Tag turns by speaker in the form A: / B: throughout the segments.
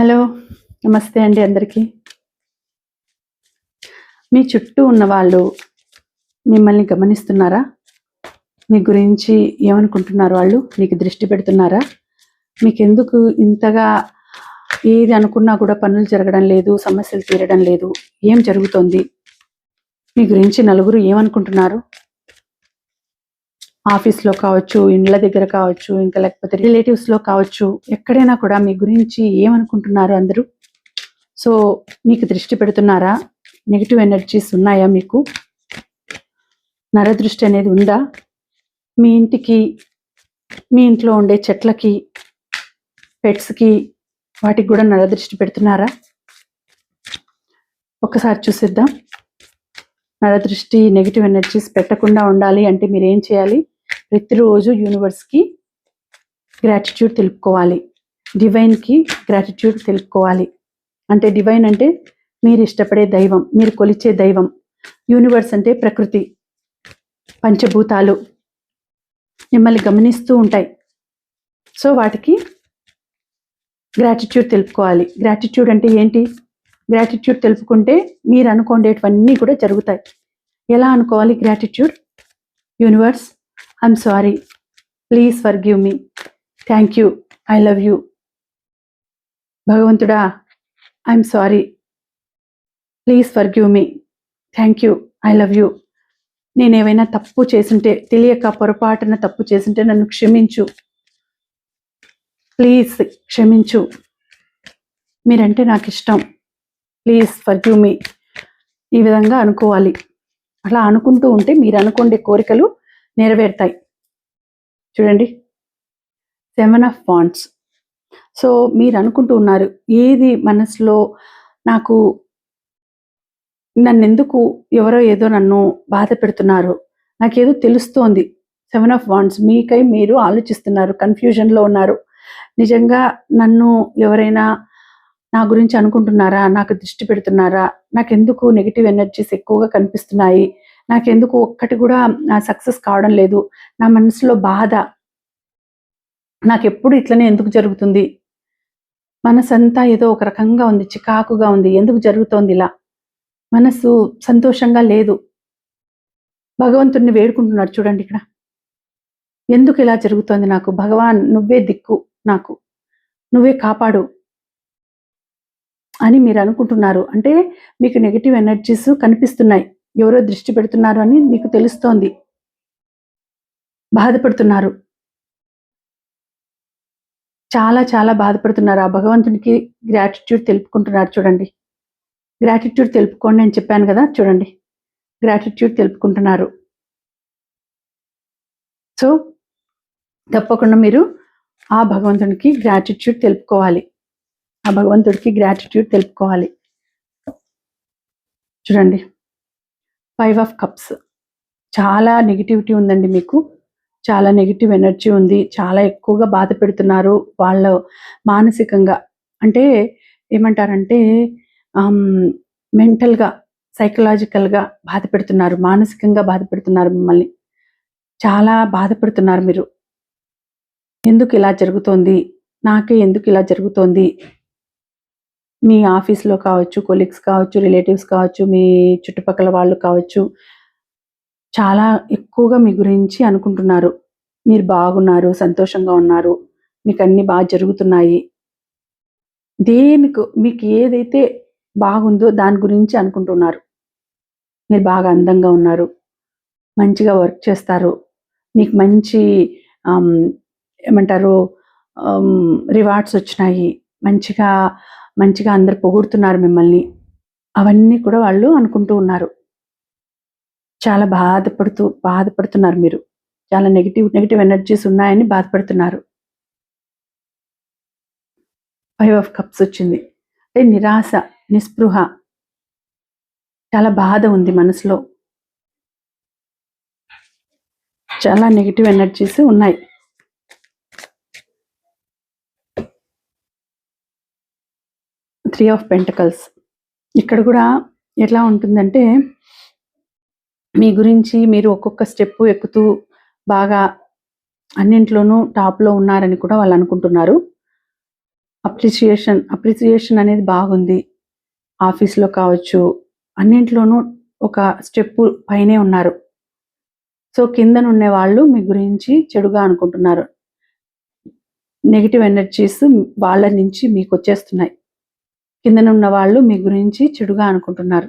A: Hello. నమస్తే అండి అందరికీ. మీ చుట్టూ ఉన్న వాళ్ళు మిమ్మల్ని గమనిస్తున్నారా? మీ గురించి ఏమనుకుంటున్నారు వాళ్ళు? మీకు దృష్టి పెడుతున్నారా? మీకెందుకు ఇంతగా ఏది అనుకున్నా కూడా పనులు జరగడం లేదు, సమస్యలు తీరడం లేదు? ఏం జరుగుతోంది? మీ గురించి నలుగురు ఏమనుకుంటున్నారు? ఆఫీస్లో కావచ్చు, ఇండ్ల దగ్గర కావచ్చు, ఇంకా లేకపోతే రిలేటివ్స్లో కావచ్చు, ఎక్కడైనా కూడా మీ గురించి ఏమనుకుంటున్నారు అందరూ? సో మీకు దృష్టి పెడుతున్నారా? నెగిటివ్ ఎనర్జీస్ ఉన్నాయా మీకు? నరదృష్టి అనేది ఉందా? మీ ఇంటికి, మీ ఇంట్లో ఉండే చెట్లకి, పెట్స్కి, వాటికి కూడా నరదృష్టి పెడుతున్నారా? ఒకసారి చూసిద్దాం. నరదృష్టి, నెగిటివ్ ఎనర్జీస్ పెట్టకుండా ఉండాలి అంటే మీరు ఏం చేయాలి? ప్రతిరోజు యూనివర్స్కి గ్రాటిట్యూడ్ తెలుపుకోవాలి, డివైన్కి గ్రాటిట్యూడ్ తెలుపుకోవాలి. అంటే డివైన్ అంటే మీరు ఇష్టపడే దైవం, మీరు కొలిచే దైవం. యూనివర్స్ అంటే ప్రకృతి, పంచభూతాలు మిమ్మల్ని గమనిస్తూ ఉంటాయి. సో వాటికి గ్రాటిట్యూడ్ తెలుపుకోవాలి. గ్రాటిట్యూడ్ అంటే ఏంటి? గ్రాటిట్యూడ్ తెలుపుకుంటే మీరు అనుకోండేటివన్నీ కూడా జరుగుతాయి. ఎలా అనుకోవాలి gratitude? Universe, I'm sorry, please forgive me, thank you, I love you. భగవంతుడా, I'm sorry, please forgive me, thank you, I love you. నేనేమైనా తప్పు చేసుంటే, తెలియక పొరపాటున తప్పు చేసుంటే నన్ను క్షమించు, ప్లీజ్ క్షమించు. మీరంటే నాకు ఇష్టం, ప్లీజ్ ఫర్గివ్ మీ. ఈ విధంగా అనుకోవాలి. అలా అనుకుంటూ ఉంటే మీరు అనుకునే కోరికలు నెరవేరుతాయి. చూడండి, 7 of Wands. సో మీరు అనుకుంటూ ఉన్నారు, ఏది మనసులో నాకు, నన్నెందుకు ఎవరో ఏదో నన్ను బాధ పెడుతున్నారు, నాకేదో తెలుస్తోంది. 7 of Wands. మీకై మీరు ఆలోచిస్తున్నారు, కన్ఫ్యూజన్లో ఉన్నారు. నిజంగా నన్ను ఎవరైనా నా గురించి అనుకుంటున్నారా? నాకు దృష్టి పెడుతున్నారా? నాకెందుకు నెగిటివ్ ఎనర్జీస్ ఎక్కువగా కనిపిస్తున్నాయి? నాకెందుకు ఒక్కటి కూడా సక్సెస్ కావడం లేదు? నా మనసులో బాధ, నాకెప్పుడు ఇట్లనే ఎందుకు జరుగుతుంది? మనసంతా ఏదో ఒక రకంగా ఉంది, చికాకుగా ఉంది. ఎందుకు జరుగుతోంది ఇలా? మనసు సంతోషంగా లేదు. భగవంతుడిని వేడుకుంటున్నారు చూడండి ఇక్కడ. ఎందుకు ఇలా జరుగుతోంది నాకు? భగవాన్, నువ్వే దిక్కు నాకు, నువ్వే కాపాడు అని మీరు అనుకుంటున్నారు. అంటే మీకు నెగిటివ్ ఎనర్జీస్ కనిపిస్తున్నాయి, ఎవరో దృష్టి పెడుతున్నారు అని మీకు తెలుస్తోంది. బాధపడుతున్నారు, చాలా చాలా బాధపడుతున్నారు. ఆ భగవంతునికి గ్రాటిట్యూడ్ తెలుపుకుంటున్నారు. చూడండి, గ్రాటిట్యూడ్ తెలుపుకోండి అని చెప్పాను కదా. చూడండి, గ్రాటిట్యూడ్ తెలుపుకుంటున్నారు. సో తప్పకుండా మీరు ఆ భగవంతునికి గ్రాటిట్యూడ్ తెలుపుకోవాలి, ఆ భగవంతుడికి గ్రాటిట్యూడ్ తెలుపుకోవాలి. చూడండి, 5 of Cups. చాలా నెగిటివిటీ ఉందండి మీకు, చాలా నెగిటివ్ ఎనర్జీ ఉంది, చాలా ఎక్కువగా బాధ పెడుతున్నారు వాళ్ళు మానసికంగా. అంటే ఏమంటారంటే మెంటల్గా, సైకలాజికల్గా బాధ పెడుతున్నారు, మానసికంగా బాధ పెడుతున్నారు మిమ్మల్ని. చాలా బాధపడుతున్నారు మీరు. ఎందుకు ఇలా జరుగుతోంది, నాకే ఎందుకు ఇలా జరుగుతోంది? మీ ఆఫీస్లో కావచ్చు, కొలీగ్స్ కావచ్చు, రిలేటివ్స్ కావచ్చు, మీ చుట్టుపక్కల వాళ్ళు కావచ్చు, చాలా ఎక్కువగా మీ గురించి అనుకుంటున్నారు. మీరు బాగున్నారు, సంతోషంగా ఉన్నారు, మీకు అన్నీ బాగా జరుగుతున్నాయి. దేనికి మీకు ఏదైతే బాగుందో దాని గురించి అనుకుంటున్నారు. మీరు బాగా అందంగా ఉన్నారు, మంచిగా వర్క్ చేస్తారు, మీకు మంచి ఏమంటారు రివార్డ్స్ వచ్చినాయి, మంచిగా మంచిగా అందరు పొగుడుతున్నారు మిమ్మల్ని. అవన్నీ కూడా వాళ్ళు అనుకుంటూ ఉన్నారు. చాలా బాధపడుతున్నారు మీరు. చాలా నెగిటివ్ ఎనర్జీస్ ఉన్నాయని బాధపడుతున్నారు. 5 of Cups వచ్చింది. అంటే నిరాశ, నిస్పృహ, చాలా బాధ ఉంది మనసులో, చాలా నెగిటివ్ ఎనర్జీస్ ఉన్నాయి. 3 of Pentacles. ఇక్కడ కూడా ఎట్లా ఉంటుందంటే, మీ గురించి మీరు ఒక్కొక్క స్టెప్ ఎక్కుతూ బాగా అన్నింట్లోనూ టాప్లో ఉన్నారని కూడా వాళ్ళు అనుకుంటున్నారు. అప్రిసియేషన్ అనేది బాగుంది. ఆఫీస్‌లో కావచ్చు, అన్నింట్లోనూ ఒక స్టెప్పు పైనే ఉన్నారు. సో, కిందనుండే వాళ్ళు మీ గురించి చెడుగా అనుకుంటున్నారు. నెగెటివ్ ఎనర్జీస్ వాళ్ళ నుంచి మీకొచ్చేస్తున్నాయి. కిందనున్న వాళ్ళు మీ గురించి చెడుగా అనుకుంటున్నారు.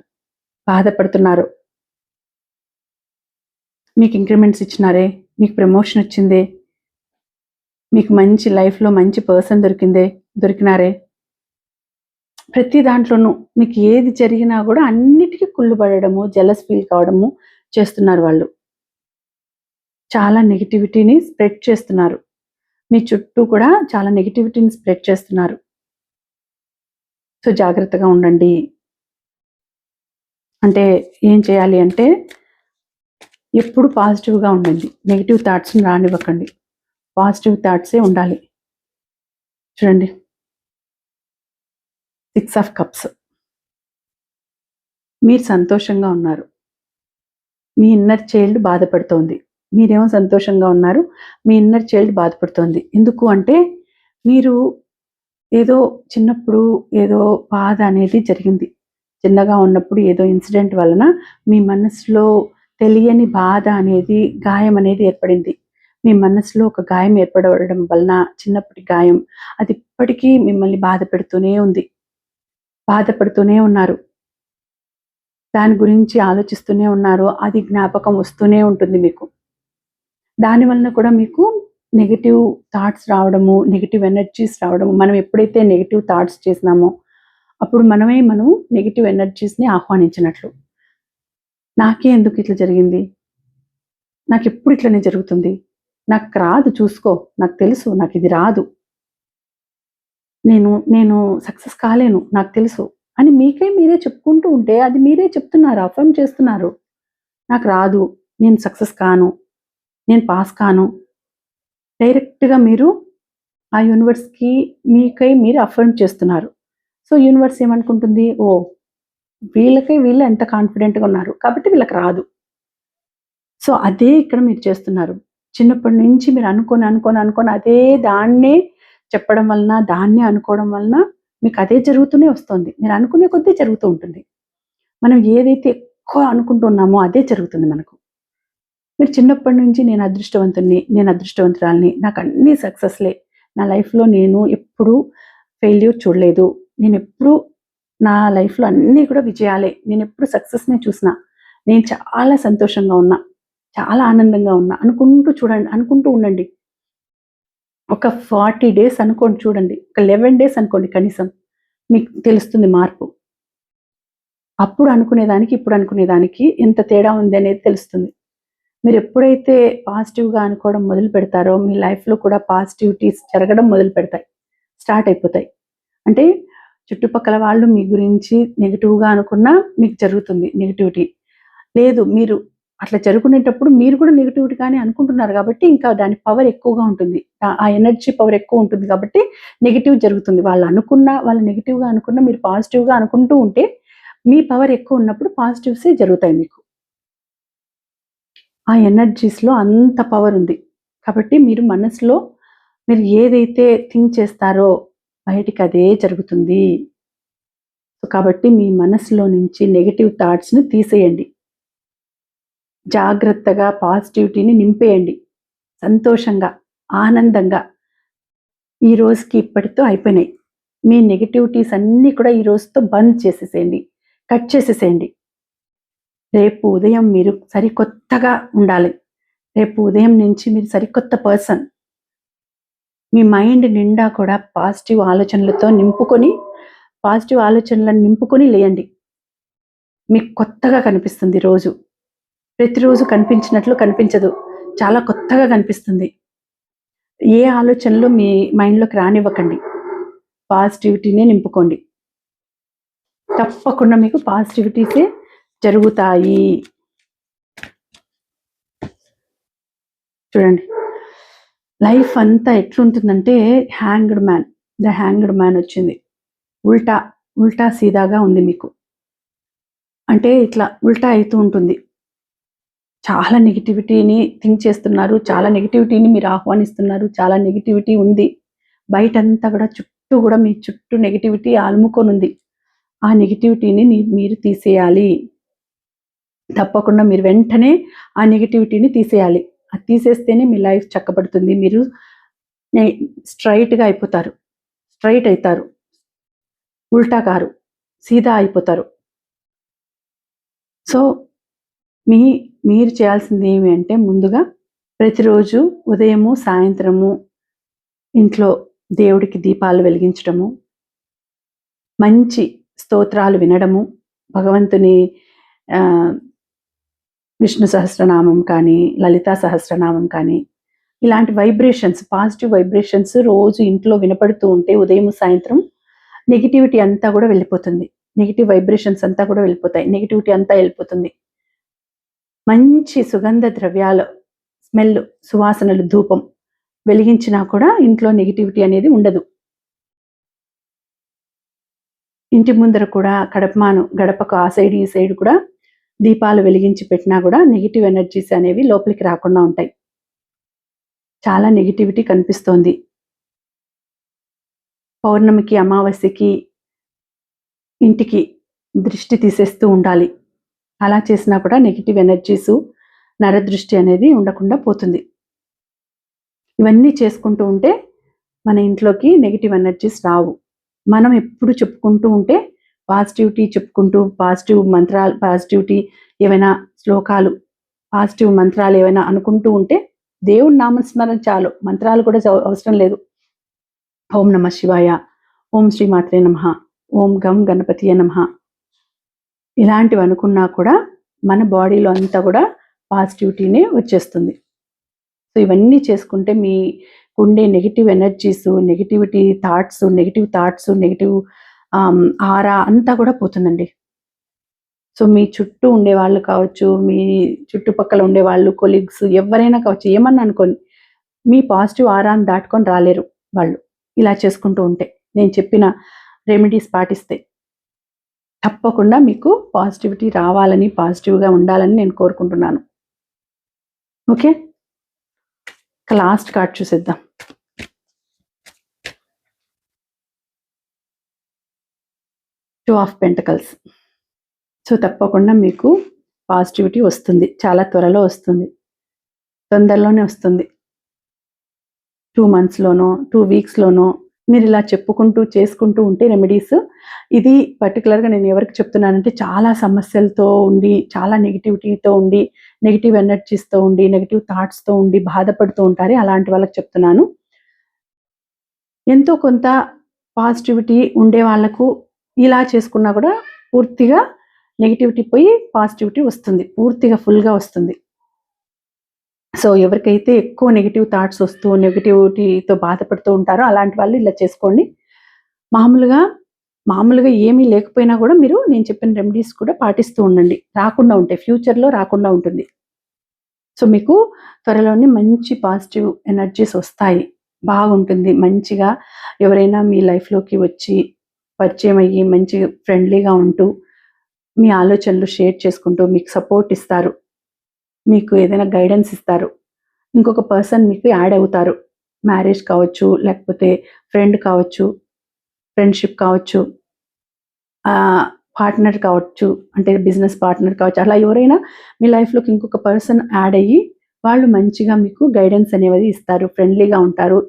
A: బాధపడుతున్నారు. మీకు ఇంక్రిమెంట్స్ ఇచ్చినారే, మీకు ప్రమోషన్ వచ్చిందే, మీకు మంచి లైఫ్‌లో మంచి పర్సన్ దొరికినారే. ప్రతి దాంట్లోనూ మీకు ఏది జరిగినా గూడా అన్నిటికి కుళ్ళుబడడము, జెలస్ ఫీల్ కావడము చేస్తున్నారు వాళ్ళు. చాలా నెగటివిటీని స్ప్రెడ్ చేస్తున్నారు. మీ చుట్టూ కూడా చాలా నెగటివిటీని స్ప్రెడ్ చేస్తున్నారు. సో, జాగ్రత్తగా ఉండండి. అంటే ఏం చేయాలి అంటే, ఎప్పుడు పాజిటివ్‌గా ఉండండి. నెగెటివ్ థాట్స్‌ని రానివ్వకండి. పాజిటివ్ థాట్సే ఉండాలి. చూడండి 6 ఆఫ్ కప్స్. మీరు సంతోషంగా ఉన్నారు. మీ ఇన్నర్ చైల్డ్ బాధపడుతోంది. మీరేమో సంతోషంగా ఉన్నారు. మీ ఇన్నర్ చైల్డ్ బాధపడుతోంది. ఎందుకు అంటే, మీరు ఏదో చిన్నప్పుడు ఏదో బాధ అనేది జరిగింది. చిన్నగా ఉన్నప్పుడు ఏదో ఇన్సిడెంట్ వలన మీ మనసులో తెలియని బాధ అనేది, గాయం అనేది ఏర్పడింది. మీ మనసులో ఒక గాయం ఏర్పడడం వలన, చిన్నప్పటి గాయం, అది ఇప్పటికీ మిమ్మల్ని బాధ పెడుతూనే ఉంది. బాధపడుతూనే ఉన్నారు. దాని గురించి ఆలోచిస్తూనే ఉన్నారు. అది జ్ఞాపకం వస్తూనే ఉంటుంది మీకు. దాని వలన కూడా మీకు నెగెటివ్ థాట్స్ రావడము, నెగెటివ్ ఎనర్జీస్ రావడము. మనం ఎప్పుడైతే నెగెటివ్ థాట్స్ చేసినామో, అప్పుడు మనం నెగెటివ్ ఎనర్జీస్‌ని ఆహ్వానించినట్లు. నాకే ఎందుకు ఇట్లా జరిగింది? నాకెప్పుడు ఇట్లనే జరుగుతుంది? నాకు రాదు చూసుకో. నాకు తెలుసు నాకిది రాదు. నేను సక్సెస్ కాలేను. నాకు తెలుసు. అని మీకే మీరే చెప్పుకుంటూ ఉంటే, అది మీరే చెప్తున్నారు. అఫర్మ్ చేస్తున్నారు. నాకు రాదు. నేను సక్సెస్ కాను. నేను పాస్ కాను. డైరెక్ట్‌గా మీరు ఆ యూనివర్స్‌కి మీకై మీరు అఫర్మ్ చేస్తున్నారు. సో, యూనివర్స్ ఏమనుకుంటుంది? ఓహ్! వీళ్ళు ఎంత కాన్ఫిడెంట్‌గా ఉన్నారు. కాబట్టి వీళ్ళకి రాదు. సో, అదే ఇక్కడ మీరు చేస్తున్నారు. చిన్నప్పటి నుంచి మీరు అనుకోని అదే దాన్నే చెప్పడం వలన, దాన్నే అనుకోవడం వలన మీకు అదే జరుగుతూనే వస్తోంది. మీరు అనుకునే కొద్దీ జరుగుతూ ఉంటుంది. మనం ఏదైతే ఎక్కువ అనుకుంటున్నామో అదే జరుగుతుంది మనకు. మీరు చిన్నప్పటి నుంచి నేను అదృష్టవంతుడిని, నేను అదృష్టవంతురాలిని, నాకన్నీ సక్సెస్‌లే. నా లైఫ్‌లో నేను ఎప్పుడూ ఫెయిల్యూర్ చూడలేదు. నేనెప్పుడూ నా లైఫ్‌లో అన్నీ కూడా విజయాలే. నేనెప్పుడు సక్సెస్‌నే చూసినా. నేను చాలా సంతోషంగా ఉన్నా. చాలా ఆనందంగా ఉన్నా. అనుకుంటూ ఉండండి. ఒక 40 డేస్ అనుకోండి చూడండి. ఒక 11 డేస్ అనుకోండి కనీసం. మీకు తెలుస్తుంది మార్పు. అప్పుడు అనుకునేదానికి, ఇప్పుడు అనుకునేదానికి ఎంత తేడా ఉంది అనేది తెలుస్తుంది. మీరెప్పుడైతే పాజిటివ్‌గా అనుకోవడం మొదలు పెడతారో, మీ లైఫ్‌లో కూడా పాజిటివిటీస్ జరగడం మొదలు పెడతాయి. స్టార్ట్ అయిపోతాయి. అంటే చుట్టుపక్కల వాళ్ళు మీ గురించి నెగెటివ్‌గా అనుకున్నా మీకు జరుగుతుంది నెగటివిటీ. లేదు మీరు అట్లా జరుగుకునేటప్పుడు మీరు కూడా నెగటివిటీగానే అనుకుంటున్నారు కాబట్టి, ఇంకా దాని పవర్ ఎక్కువగా ఉంటుంది. ఆ ఎనర్జీ పవర్ ఎక్కువ ఉంటుంది కాబట్టి నెగెటివ్ జరుగుతుంది. వాళ్ళు నెగెటివ్‌గా అనుకున్నా మీరు పాజిటివ్‌గా అనుకుంటూ ఉంటే, మీ పవర్ ఎక్కువ ఉన్నప్పుడు పాజిటివ్సే జరుగుతాయి మీకు. ఆ ఎనర్జీస్‌లో అంత పవర్ ఉంది. కాబట్టి మీరు మనసులో మీరు ఏదైతే థింక్ చేస్తారో బయటికి అదే జరుగుతుంది. కాబట్టి మీ మనసులో నుంచి నెగెటివ్ థాట్స్‌ని తీసేయండి. జాగ్రత్తగా పాజిటివిటీని నింపేయండి. సంతోషంగా, ఆనందంగా ఈ రోజుకి ఇప్పటితో అయిపోయినాయి. మీ నెగటివిటీస్ అన్నీ కూడా ఈ రోజుతో బంద్ చేసేసేయండి. కట్ చేసేసేయండి. రేపు ఉదయం మీరు సరికొత్తగా ఉండాలి. రేపు ఉదయం నుంచి మీరు సరికొత్త పర్సన్. మీ మైండ్ నిండా కూడా పాజిటివ్ ఆలోచనలను నింపుకొని లేయండి. మీకు కొత్తగా కనిపిస్తుంది రోజు. ప్రతిరోజు కనిపించినట్లు కనిపించదు. చాలా కొత్తగా కనిపిస్తుంది. ఏ ఆలోచనలు మీ మైండ్‌లోకి రానివ్వకండి. పాజిటివిటీనే నింపుకోండి. తప్పకుండా మీకు పాజిటివిటీసే జరుగుతాయి. చూడండి. లైఫ్ అంతా ఎట్లుంటుందంటే ద హ్యాంగ్డ్ మ్యాన్ వచ్చింది. ఉల్టా సీదాగా ఉంది మీకు. అంటే ఇట్లా ఉల్టా అయితూ ఉంటుంది. చాలా నెగటివిటీని థింక్ చేస్తున్నారు. చాలా నెగటివిటీని మీరు ఆహ్వానిస్తున్నారు. చాలా నెగటివిటీ ఉంది. బయటంతా కూడా చుట్టూ కూడా మీ చుట్టూ నెగిటివిటీ అలుముకొని ఉంది. ఆ నెగిటివిటీని మీరు తీసేయాలి. తప్పకుండా మీరు వెంటనే ఆ నెగిటివిటీని తీసేయాలి. అది తీసేస్తేనే మీ లైఫ్ చక్కబడుతుంది. మీరు స్ట్రైట్గా అయిపోతారు, స్ట్రైట్ అవుతారు, ఉల్టా కారు, సీదా అయిపోతారు. సో మీరు చేయాల్సింది ఏమి అంటే, ముందుగా ప్రతిరోజు ఉదయము సాయంత్రము ఇంట్లో దేవుడికి దీపాలు వెలిగించడము, మంచి స్తోత్రాలు వినడము, భగవంతుని విష్ణు సహస్రనామం కానీ, లలితా సహస్రనామం కానీ, ఇలాంటి వైబ్రేషన్స్, పాజిటివ్ వైబ్రేషన్స్ రోజు ఇంట్లో వినపడుతూ ఉంటే ఉదయం సాయంత్రం నెగిటివిటీ అంతా కూడా వెళ్ళిపోతుంది. నెగిటివ్ వైబ్రేషన్స్ అంతా కూడా వెళ్ళిపోతాయి. నెగిటివిటీ అంతా వెళ్ళిపోతుంది. మంచి సుగంధ ద్రవ్యాలు, స్మెల్, సువాసనలు, ధూపం వెలిగించినా కూడా ఇంట్లో నెగిటివిటీ అనేది ఉండదు. ఇంటి ముందర కూడా గడపకు ఆ సైడ్ ఈ సైడ్ కూడా దీపాలు వెలిగించి పెట్టినా కూడా నెగిటివ్ ఎనర్జీస్ అనేవి లోపలికి రాకుండా ఉంటాయి. చాలా నెగిటివిటీ కనిపిస్తోంది. పౌర్ణమికి, అమావాస్యకి ఇంటికి దృష్టి తీసేస్తూ ఉండాలి. అలా చేసినా కూడా నెగిటివ్ ఎనర్జీస్, నరదృష్టి అనేది ఉండకుండా పోతుంది. ఇవన్నీ చేసుకుంటూ ఉంటే మన ఇంట్లోకి నెగిటివ్ ఎనర్జీస్ రావు. మనం ఎప్పుడు చెప్పుకుంటూ ఉంటే పాజిటివిటీ చెప్పుకుంటూ, పాజిటివ్ మంత్రాలు, పాజిటివిటీ ఏవైనా శ్లోకాలు, పాజిటివ్ మంత్రాలు ఏవైనా అనుకుంటూ ఉంటే, దేవుడి నామస్మరణ చాలు, మంత్రాలు కూడా అవసరం లేదు. ఓం నమ శివాయ, ఓం శ్రీమాత్రే నమః, ఓం గం గణపతియే నమః, ఇలాంటివి అనుకున్నా కూడా మన బాడీలో అంతా కూడా పాజిటివిటీనే వచ్చేస్తుంది. సో ఇవన్నీ చేసుకుంటే మీ ఉండే negative energies, negativity thoughts, negative aura అంతా కూడా పోతుందండి. సో మీ చుట్టూ ఉండేవాళ్ళు కావచ్చు, మీ చుట్టుపక్కల ఉండేవాళ్ళు, కొలీగ్స్, ఎవరైనా కావచ్చు, ఏమన్నా అనుకోని మీ పాజిటివ్ ఆరాని దాటుకొని రాలేరు వాళ్ళు, ఇలా చేసుకుంటూ ఉంటే. నేను చెప్పిన రెమెడీస్ పాటిస్తే తప్పకుండా మీకు పాజిటివిటీ రావాలని, పాజిటివ్గా ఉండాలని నేను కోరుకుంటున్నాను. ఓకే, లాస్ట్ కార్డ్ చూసేద్దాం. Two of pentacles. సో తప్పకుండా మీకు పాజిటివిటీ వస్తుంది, చాలా త్వరలో వస్తుంది, తొందరలోనే వస్తుంది. 2 monthsలోనో 2 weeksలోనో మీరు ఇలా చెప్పుకుంటూ చేసుకుంటూ ఉంటే రెమెడీస్. ఇది పర్టికులర్గా నేను ఎవరికి చెప్తున్నానంటే, చాలా సమస్యలతో ఉండి, చాలా నెగిటివిటీతో ఉండి, నెగిటివ్ ఎనర్జీస్తో ఉండి, నెగిటివ్ థాట్స్తో ఉండి బాధపడుతూ ఉంటారు, అలాంటి వాళ్ళకి చెప్తున్నాను. ఎంతో కొంత పాజిటివిటీ ఉండే వాళ్ళకు ఇలా చేసుకున్నా కూడా పూర్తిగా నెగిటివిటీ పోయి పాజిటివిటీ వస్తుంది, పూర్తిగా ఫుల్గా వస్తుంది. సో ఎవరికైతే ఎక్కువ నెగిటివ్ థాట్స్ వస్తూ నెగిటివిటీతో బాధపడుతూ ఉంటారో అలాంటి వాళ్ళు ఇలా చేసుకోండి. మామూలుగా ఏమీ లేకపోయినా కూడా మీరు నేను చెప్పిన రెమెడీస్ కూడా పాటిస్తూ ఉండండి, రాకుండా ఉంటాయి, ఫ్యూచర్లో రాకుండా ఉంటుంది. సో మీకు త్వరలోనే మంచి పాజిటివ్ ఎనర్జీస్ వస్తాయి, బాగుంటుంది. మంచిగా ఎవరైనా మీ లైఫ్లోకి వచ్చి పరిచయం అయ్యి మంచి ఫ్రెండ్లీగా ఉంటూ మీ ఆలోచనలు షేర్ చేసుకుంటూ మీకు సపోర్ట్ ఇస్తారు, మీకు ఏదైనా గైడెన్స్ ఇస్తారు. ఇంకొక పర్సన్ మీకు యాడ్ అవుతారు, మ్యారేజ్ కావచ్చు, లేకపోతే ఫ్రెండ్ కావచ్చు, ఫ్రెండ్షిప్ కావచ్చు, పార్ట్నర్ కావచ్చు, అంటే బిజినెస్ పార్ట్నర్ కావచ్చు. అలా ఎవరైనా మీ లైఫ్లోకి ఇంకొక పర్సన్ యాడ్ అయ్యి వాళ్ళు మంచిగా మీకు గైడెన్స్ అనేది ఇస్తారు, ఫ్రెండ్లీగా ఉంటారు,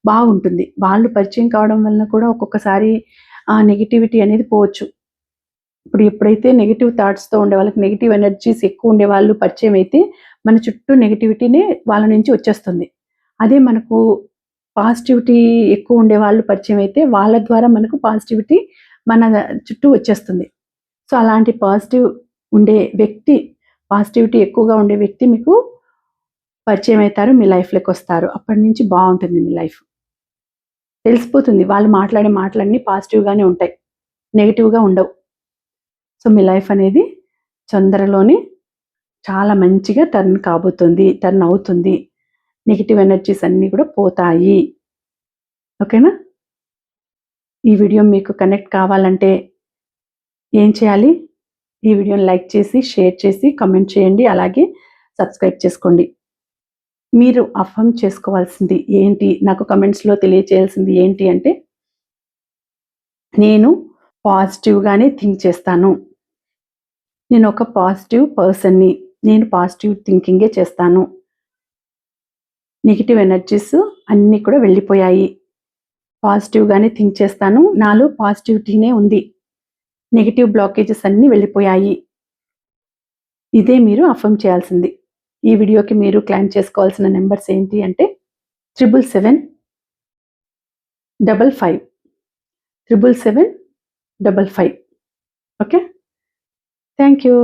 A: బాగుంటుంది. వాళ్ళు పరిచయం కావడం వలన కూడా ఒక్కొక్కసారి ఆ నెగిటివిటీ అనేది పోవచ్చు. ఇప్పుడు ఎప్పుడైతే నెగిటివ్ థాట్స్తో ఉండే వాళ్ళకి, నెగిటివ్ ఎనర్జీస్ ఎక్కువ ఉండే వాళ్ళు పరిచయం అయితే మన చుట్టూ నెగిటివిటీనే వాళ్ళ నుంచి వచ్చేస్తుంది. అదే మనకు పాజిటివిటీ ఎక్కువ ఉండే వాళ్ళు పరిచయం అయితే వాళ్ళ ద్వారా మనకు పాజిటివిటీ మన చుట్టూ వచ్చేస్తుంది. సో అలాంటి పాజిటివ్ ఉండే వ్యక్తి, పాజిటివిటీ ఎక్కువగా ఉండే వ్యక్తి మీకు పరిచయం అవుతారు, మీ లైఫ్లోకి వస్తారు. అప్పటి నుంచి బాగుంటుంది మీ లైఫ్, తెలిసిపోతుంది. వాళ్ళు మాట్లాడే మాటలన్నీ పాజిటివ్గానే ఉంటాయి, నెగిటివ్గా ఉండవు. సో మీ లైఫ్ అనేది తొందరలోనే చాలా మంచిగా టర్న్ అవుతుంది. నెగిటివ్ ఎనర్జీస్ అన్నీ కూడా పోతాయి. ఓకేనా? ఈ వీడియో మీకు కనెక్ట్ కావాలంటే ఏం చేయాలి? ఈ వీడియోని లైక్ చేసి, షేర్ చేసి, కమెంట్ చేయండి, అలాగే సబ్స్క్రైబ్ చేసుకోండి. మీరు అఫర్మ్ చేసుకోవాల్సింది ఏంటి, నాకు కమెంట్స్లో తెలియచేయాల్సింది ఏంటి అంటే, నేను పాజిటివ్గానే థింక్ చేస్తాను. నేను ఒక పాజిటివ్ పర్సన్ని. నేను పాజిటివ్ థింకింగే చేస్తాను. నెగిటివ్ ఎనర్జీస్ అన్నీ కూడా వెళ్ళిపోయాయి. పాజిటివ్గానే థింక్ చేస్తాను. నాలో పాజిటివిటీనే ఉంది. నెగిటివ్ బ్లాకేజెస్ అన్నీ వెళ్ళిపోయాయి. ఇదే మీరు అఫర్మ్ చేయాల్సింది. ఈ వీడియోకి మీరు క్లైమ్ చేసుకోవాల్సిన నెంబర్స్ ఏంటి అంటే 77755 77755. Okay, thank you.